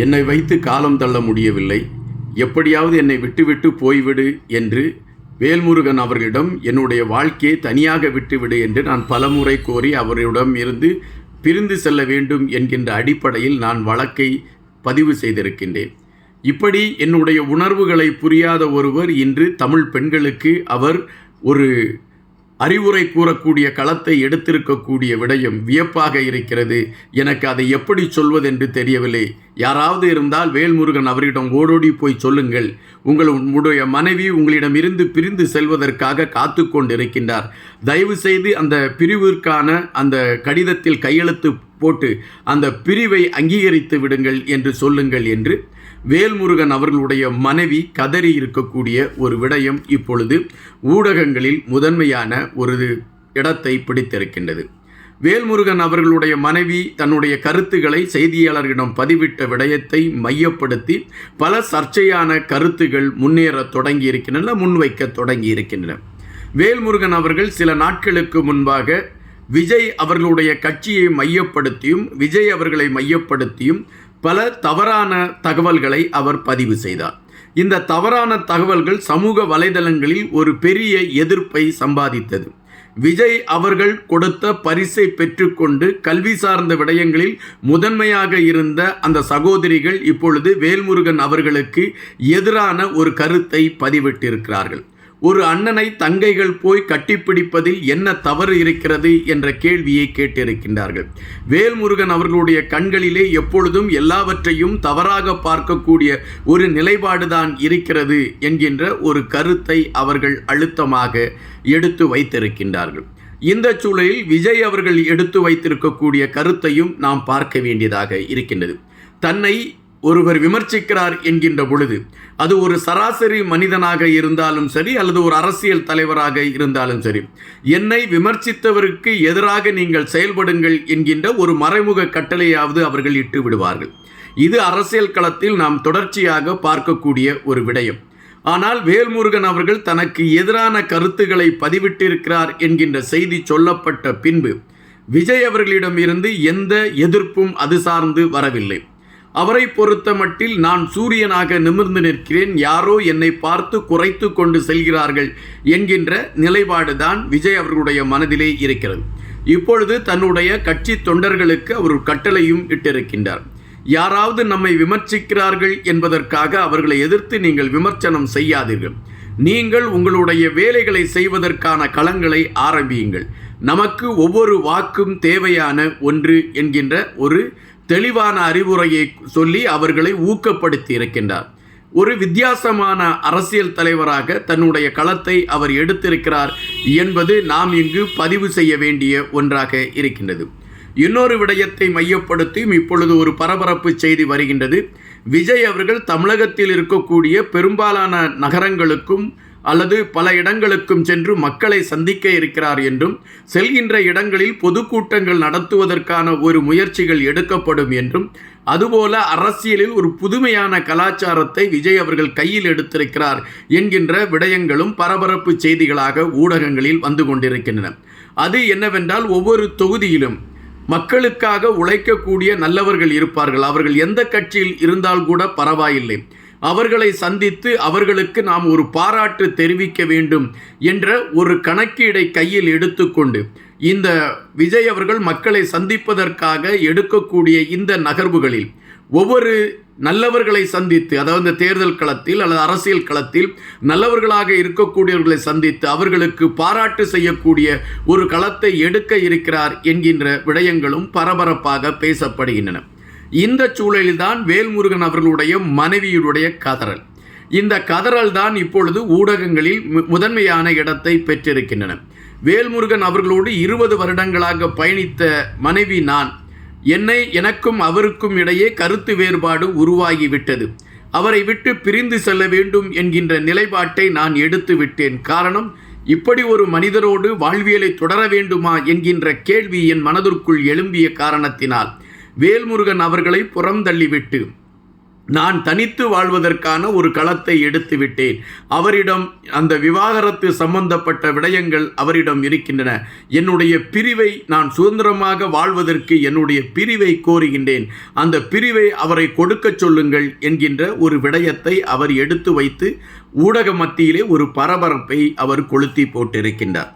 என்னை வைத்து காலம் தள்ள முடியவில்லை, எப்படியாவது என்னை விட்டுவிட்டு போய்விடு என்று வேல்முருகன் அவர்களிடம் என்னுடைய வாழ்க்கையை தனியாக விட்டுவிடு என்று நான் பலமுறை கோரி அவரிடம் இருந்து பிரிந்து செல்ல வேண்டும் என்கின்ற அடிப்படையில் நான் வழக்கை பதிவு செய்திருக்கின்றேன். இப்படி என்னுடைய உணர்வுகளை புரியாத ஒருவர் இன்று தமிழ் பெண்களுக்கு அவர் ஒரு அறிவுரை கூறக்கூடிய களத்தை எடுத்திருக்கக்கூடிய விடயம் வியப்பாக இருக்கிறது. எனக்கு அதை எப்படி சொல்வதென்று தெரியவில்லை. யாராவது இருந்தால் வேல்முருகன் அவரிடம் ஓடோடி போய் சொல்லுங்கள், உங்களுடைய மனைவி உங்களிடமிருந்து பிரிந்து செல்வதற்காக காத்து கொண்டிருக்கின்றார், தயவு செய்து அந்த பிரிவிற்கான அந்த கடிதத்தில் கையெழுத்து போட்டு அந்த பிரிவை அங்கீகரித்து விடுங்கள் என்று சொல்லுங்கள் என்று வேல்முருகன் அவர்களுடைய மனைவி கதறி இருக்கக்கூடிய ஒரு விடயம் இப்பொழுது ஊடகங்களில் முதன்மையான ஒரு இடத்தை பிடித்திருக்கின்றது. வேல்முருகன் அவர்களுடைய மனைவி தன்னுடைய கருத்துக்களை செய்தியாளர்களிடம் பதிவிட்ட விடயத்தை மையப்படுத்தி பல சர்ச்சையான கருத்துகள் முன்னேற தொடங்கி இருக்கின்றன, முன்வைக்க தொடங்கி இருக்கின்றன. வேல்முருகன் அவர்கள் சில நாட்களுக்கு முன்பாக விஜய் அவர்களுடைய கட்சியை மையப்படுத்தியும் விஜய் அவர்களை மையப்படுத்தியும் பல தவறான தகவல்களை அவர் பதிவு செய்தார். இந்த தவறான தகவல்கள் சமூக வலைதளங்களில் ஒரு பெரிய எதிர்ப்பை சம்பாதித்தது. விஜய் அவர்கள் கொடுத்த பரிசை பெற்றுக்கொண்டு கல்வி சார்ந்த விடயங்களில் முதன்மையாக இருந்த அந்த சகோதரிகள் இப்பொழுது வேல்முருகன் அவர்களுக்கு எதிரான ஒரு கருத்தை பதிவிட்டிருக்கிறார்கள். ஒரு அண்ணனை தங்கைகள் போய் கட்டிப்பிடிப்பதில் என்ன தவறு இருக்கிறது என்ற கேள்வியை கேட்டிருக்கின்றார்கள். வேல்முருகன் அவர்களுடைய கண்களிலே எப்பொழுதும் எல்லாவற்றையும் தவறாக பார்க்கக்கூடிய ஒரு நிலைப்பாடுதான் இருக்கிறது என்கின்ற ஒரு கருத்தை அவர்கள் அழுத்தமாக எடுத்து வைத்திருக்கின்றார்கள். இந்த சூழலில் விஜய் அவர்கள் எடுத்து வைத்திருக்கக்கூடிய கருத்தையும் நாம் பார்க்க வேண்டியதாக இருக்கின்றது. தன்னை ஒருவர் விமர்சிக்கிறார் என்கின்ற பொழுது அது ஒரு சராசரி மனிதனாக இருந்தாலும் சரி அல்லது ஒரு அரசியல் தலைவராக இருந்தாலும் சரி, என்னை விமர்சித்தவருக்கு எதிராக நீங்கள் செயல்படுங்கள் என்கின்ற ஒரு மறைமுக கட்டளையாவது அவர்கள் இட்டு விடுவார்கள். இது அரசியல் களத்தில் நாம் தொடர்ச்சியாக பார்க்கக்கூடிய ஒரு விடயம். ஆனால் வேல்முருகன் அவர்கள் தனக்கு எதிரான கருத்துக்களை பதிவிட்டிருக்கிறார் என்கின்ற செய்தி சொல்லப்பட்ட பின்பு விஜய் அவர்களிடம் இருந்து எந்த எதிர்ப்பும் அது சார்ந்து வரவில்லை. அவரை பொறுத்த மட்டில் நான் சூரியனாக நிமிர்ந்து நிற்கிறேன், யாரோ என்னை பார்த்து குறைத்து கொண்டு செல்கிறார்கள் என்கின்ற நிலைப்பாடுதான் விஜய் அவர்களுடைய மனதிலே இருக்கிறது. இப்பொழுது தன்னுடைய கட்சி தொண்டர்களுக்கு அவர் கட்டளையும் இட்டிருக்கின்றார். யாராவது நம்மை விமர்சிக்கிறார்கள் என்பதற்காக அவர்களை எதிர்த்து நீங்கள் விமர்சனம் செய்யாதீர்கள். நீங்கள் உங்களுடைய வேலைகளை செய்வதற்கான களங்களை ஆரம்பியுங்கள். நமக்கு ஒவ்வொரு வாக்கும் தேவையான ஒன்று என்கின்ற ஒரு தெளிவான அறிவுரையை சொல்லி அவர்களை ஊக்கப்படுத்தி இருக்கின்றார். ஒரு வித்தியாசமான அரசியல் தலைவராக தன்னுடைய களத்தை அவர் எடுத்திருக்கிறார் என்பது நாம் இங்கு பதிவு செய்ய வேண்டிய ஒன்றாக இருக்கின்றது. இன்னொரு விடயத்தை மையப்படுத்தியும் இப்பொழுது ஒரு பரபரப்பு செய்தி வருகின்றது. விஜய் அவர்கள் தமிழகத்தில் இருக்கக்கூடிய பெரும்பாலான நகரங்களுக்கும் அல்லது பல இடங்களுக்கும் சென்று மக்களை சந்திக்க இருக்கிறார் என்றும், செல்கின்ற இடங்களில் பொதுக்கூட்டங்கள் நடத்துவதற்கான ஒரு முயற்சிகள் எடுக்கப்படும் என்றும், அதுபோல அரசியலில் ஒரு புதுமையான கலாச்சாரத்தை விஜய் அவர்கள் கையில் எடுத்திருக்கிறார் என்கின்ற விடயங்களும் பரபரப்பு செய்திகளாக ஊடகங்களில் வந்து கொண்டிருக்கின்றன. அது என்னவென்றால், ஒவ்வொரு தொகுதியிலும் மக்களுக்காக உழைக்கக்கூடிய நல்லவர்கள் இருப்பார்கள். அவர்கள் எந்த கட்சியில் இருந்தால் கூட பரவாயில்லை, அவர்களை சந்தித்து அவர்களுக்கு நாம் ஒரு பாராட்டு தெரிவிக்க வேண்டும் என்ற ஒரு கணக்கீடை கையில் எடுத்துக்கொண்டு இந்த விஜய் அவர்கள் மக்களை சந்திப்பதற்காக எடுக்கக்கூடிய இந்த நகர்வுகளில் ஒவ்வொரு நல்லவர்களை சந்தித்து, அதாவது தேர்தல் களத்தில் அல்லது அரசியல் களத்தில் நல்லவர்களாக இருக்கக்கூடியவர்களை சந்தித்து அவர்களுக்கு பாராட்டு செய்யக்கூடிய ஒரு களத்தை எடுக்க இருக்கிறார் என்கின்ற விடயங்களும் பரபரப்பாக பேசப்படுகின்றன. இந்த சூழலில்தான் வேல்முருகன் அவர்களுடைய மனைவியுடைய கதறல். இந்த கதறல் தான் இப்பொழுது ஊடகங்களில் முதன்மையான இடத்தை பெற்றிருக்கின்றன. வேல்முருகன் அவர்களோடு 20 வருடங்களாக பயணித்த மனைவி நான், எனக்கும் அவருக்கும் இடையே கருத்து வேறுபாடு உருவாகிவிட்டது, அவரை விட்டு பிரிந்து செல்ல வேண்டும் என்கின்ற நிலைப்பாட்டை நான் எடுத்து விட்டேன். காரணம், இப்படி ஒரு மனிதரோடு வாழ்வியலை தொடர வேண்டுமா என்கின்ற கேள்வி என் மனதிற்குள் எழும்பிய காரணத்தினால் வேல்முருகன் அவர்களை புறம் தள்ளிவிட்டு நான் தனித்து வாழ்வதற்கான ஒரு களத்தை எடுத்து விட்டேன். அவரிடம் அந்த விவாகரத்து சம்பந்தப்பட்ட விடயங்கள் அவரிடம் இருக்கின்றன. என்னுடைய பிரிவை நான் சுதந்திரமாக வாழ்வதற்கு என்னுடைய பிரிவை கோருகின்றேன். அந்த பிரிவை அவரை கொடுக்க சொல்லுங்கள் என்கின்ற ஒரு விடயத்தை அவர் எடுத்து வைத்து ஊடக மத்தியிலே ஒரு பரபரப்பை அவர் கொளுத்தி போட்டிருக்கின்றார்.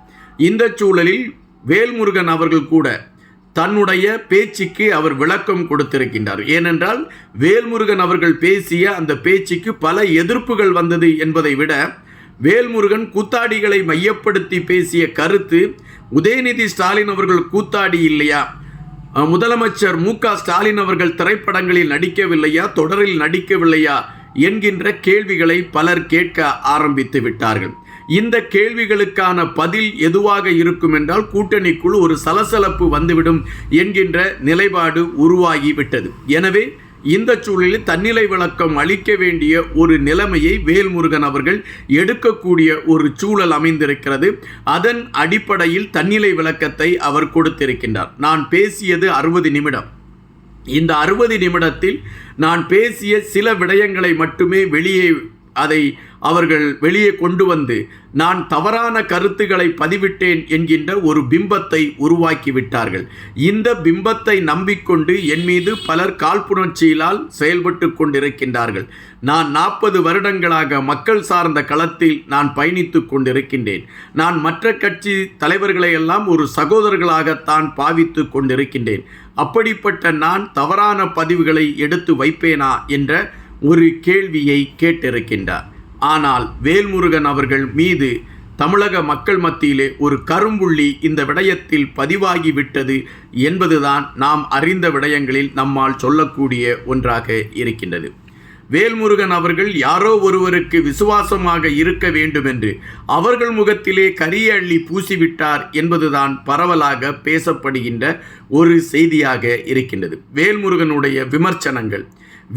இந்த சூழலில் வேல்முருகன் அவர்கள் கூட தன்னுடைய பேச்சுக்கு அவர் விளக்கம் கொடுத்திருக்கின்றார். ஏனென்றால் வேல்முருகன் அவர்கள் பேசிய அந்த பேச்சுக்கு பல எதிர்ப்புகள் வந்தது என்பதை விட வேல்முருகன் கூத்தாடிகளை மையப்படுத்தி பேசிய கருத்து, உதயநிதி ஸ்டாலின் அவர்கள் கூத்தாடி இல்லையா, முதலமைச்சர் மு.க. ஸ்டாலின் அவர்கள் திரைப்படங்களில் நடிக்கவில்லையா, தொடரில் நடிக்கவில்லையா என்கின்ற கேள்விகளை பலர் கேட்க ஆரம்பித்து விட்டார்கள். இந்த கேள்விகளுக்கான பதில் எதுவாக இருக்கும் என்றால் கூட்டணிக்குள் ஒரு சலசலப்பு வந்துவிடும் என்கின்ற நிலைப்பாடு உருவாகிவிட்டது. எனவே இந்த சூழலில் தன்னிலை விளக்கம் அளிக்க வேண்டிய ஒரு நிலைமையை வேல்முருகன் அவர்கள் எடுக்கக்கூடிய ஒரு சூழல் அமைந்திருக்கிறது. அதன் அடிப்படையில் தன்னிலை விளக்கத்தை அவர் கொடுத்திருக்கின்றார். நான் பேசியது 60 நிமிடம். இந்த 60 நிமிடத்தில் நான் பேசிய சில விடயங்களை மட்டுமே அவர்கள் வெளியே கொண்டு வந்து நான் தவறான கருத்துக்களை பதிவிட்டேன் என்கின்ற ஒரு பிம்பத்தை உருவாக்கிவிட்டார்கள். இந்த பிம்பத்தை நம்பிக்கொண்டு என் மீது பலர் காழ்ப்புணர்ச்சியினால் செயல்பட்டு கொண்டிருக்கின்றார்கள். நான் 40 வருடங்களாக மக்கள் சார்ந்த களத்தில் நான் பயணித்து கொண்டிருக்கின்றேன். நான் மற்ற கட்சி தலைவர்களை எல்லாம் ஒரு சகோதரர்களாகத்தான் பாவித்து கொண்டிருக்கின்றேன். அப்படிப்பட்ட நான் தவறான பதிவுகளை எடுத்து வைப்பேனா என்ற ஒரு கேள்வியை கேட்டிருக்கின்றார். ஆனால் வேல்முருகன் அவர்கள் மீது தமிழக மக்கள் மத்தியிலே ஒரு கரும்புள்ளி இந்த விடயத்தில் பதிவாகிவிட்டது என்பதுதான் நாம் அறிந்த விடயங்களில் நம்மால் சொல்லக்கூடிய ஒன்றாக இருக்கின்றது. வேல்முருகன் அவர்கள் யாரோ ஒருவருக்கு விசுவாசமாக இருக்க வேண்டும் என்று அவர்கள் முகத்திலே கரிய அள்ளி பூசிவிட்டார் என்பதுதான் பரவலாக பேசப்படுகின்ற ஒரு செய்தியாக இருக்கின்றது. வேல்முருகனுடைய விமர்சனங்கள்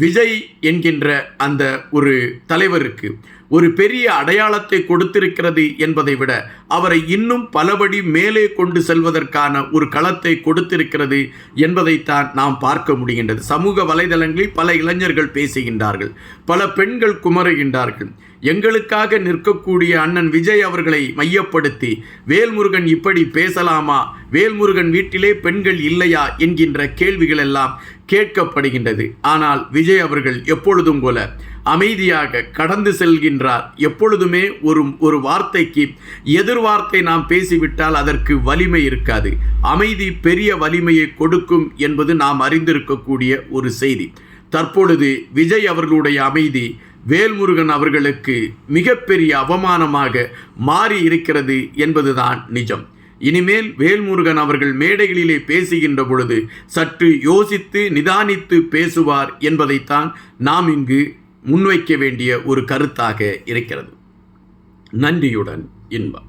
விஜய் என்கின்ற அந்த ஒரு தலைவருக்கு ஒரு பெரிய அடையாளத்தை கொடுத்திருக்கிறது என்பதை விட அவரை இன்னும் பலபடி மேலே கொண்டு செல்வதற்கான ஒரு களத்தை கொடுத்திருக்கிறது என்பதைத்தான் நாம் பார்க்க முடிகின்றது. சமூக வலைதளங்களில் பல இளைஞர்கள் பேசுகின்றார்கள், பல பெண்கள் குமருகின்றார்கள். எங்களுக்காக நிற்கக்கூடிய அண்ணன் விஜய் அவர்களை மையப்படுத்தி வேல்முருகன் இப்படி பேசலாமா, வேல்முருகன் வீட்டிலே பெண்கள் இல்லையா என்கின்ற கேள்விகள் எல்லாம் கேட்கப்படுகின்றது. ஆனால் விஜய் அவர்கள் எப்பொழுதும் போல அமைதியாக கடந்து செல்கின்றார். எப்பொழுதுமே ஒரு வார்த்தைக்கு எதிர்வார்த்தை நாம் பேசிவிட்டால் அதற்கு வலிமை இருக்காது. அமைதி பெரிய வலிமையை கொடுக்கும் என்பது நாம் அறிந்திருக்கக்கூடிய ஒரு செய்தி. தற்பொழுது விஜய் அவர்களுடைய அமைதி வேல்முருகன் அவர்களுக்கு மிகப்பெரிய அவமானமாக மாறி இருக்கிறது என்பதுதான் நிஜம். இனிமேல் வேல்முருகன் அவர்கள் மேடைகளிலே பேசுகின்ற பொழுது சற்று யோசித்து நிதானித்து பேசுவார் என்பதைத்தான் நாம் இங்கு முன்வைக்க வேண்டிய ஒரு கருத்தாக இருக்கிறது. நன்றியுடன் இன்பம்.